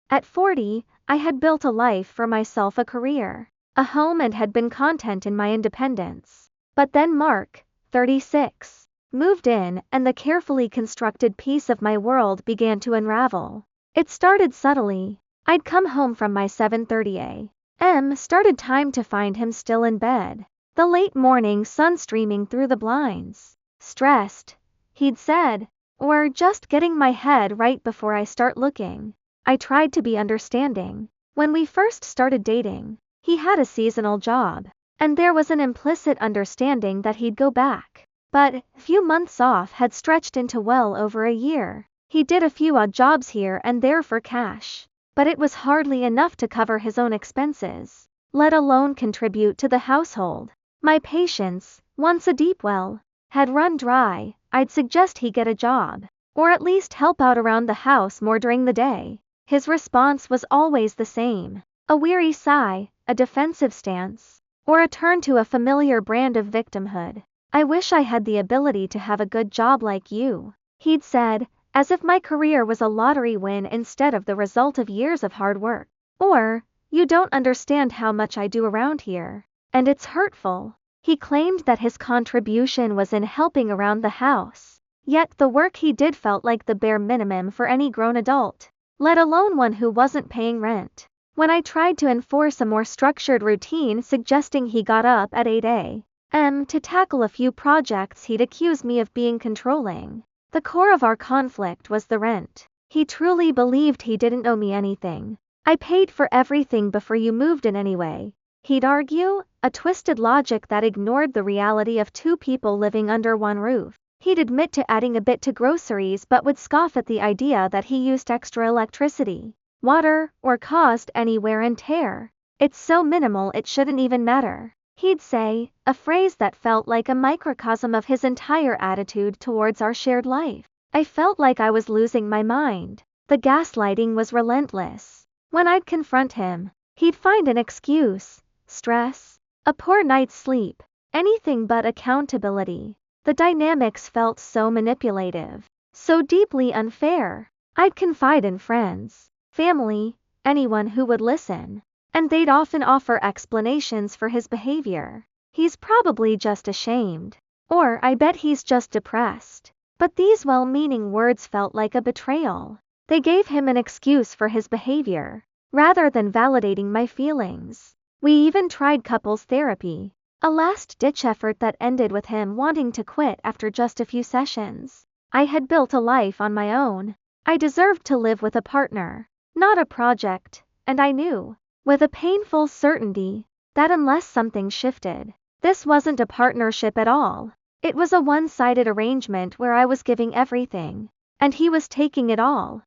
At 40, I had built a life for myself, a career, a home, and had been content in my independence. But then Mark, 36, moved in, and the carefully constructed piece of my world began to unravel. It started subtly. I'd come home from my 7:30 a.m. started time to find him still in bed. The late morning sun streaming through the blinds. Stressed, he'd said, or just getting my head right before I start looking. I tried to be understanding. When we first started dating, he had a seasonal job, and there was an implicit understanding that he'd go back. But a few months off had stretched into well over a year. He did a few odd jobs here and there for cash, but it was hardly enough to cover his own expenses, let alone contribute to the household. My patience, once a deep well, had run dry. I'd suggest he get a job, or at least help out around the house more during the day. His response was always the same: a weary sigh, a defensive stance, or a turn to a familiar brand of victimhood. I wish I had the ability to have a good job like you, he'd said, as if my career was a lottery win instead of the result of years of hard work. Or, you don't understand how much I do around here, and it's hurtful. He claimed that his contribution was in helping around the house, yet the work he did felt like the bare minimum for any grown adult, let alone one who wasn't paying rent. When I tried to enforce a more structured routine, suggesting he got up at 8 a.m. to tackle a few projects, he'd accuse me of being controlling. The core of our conflict was the rent. He truly believed he didn't owe me anything. I paid for everything before you moved in anyway, he'd argue, a twisted logic that ignored the reality of two people living under one roof. He'd admit to adding a bit to groceries but would scoff at the idea that he used extra electricity, water, or caused any wear and tear. It's so minimal it shouldn't even matter, he'd say, a phrase that felt like a microcosm of his entire attitude towards our shared life. I felt like I was losing my mind. The gaslighting was relentless. When I'd confront him, he'd find an excuse: stress, a poor night's sleep, anything but accountability. The dynamics felt so manipulative, so deeply unfair. I'd confide in friends, family, anyone who would listen, and they'd often offer explanations for his behavior. He's probably just ashamed, or I bet he's just depressed. But these well-meaning words felt like a betrayal. They gave him an excuse for his behavior, rather than validating my feelings. We even tried couples therapy, a last-ditch effort that ended with him wanting to quit after just a few sessions. I had built a life on my own. I deserved to live with a partner, not a project, and I knew, with a painful certainty, that unless something shifted, this wasn't a partnership at all. It was a one-sided arrangement where I was giving everything, and he was taking it all.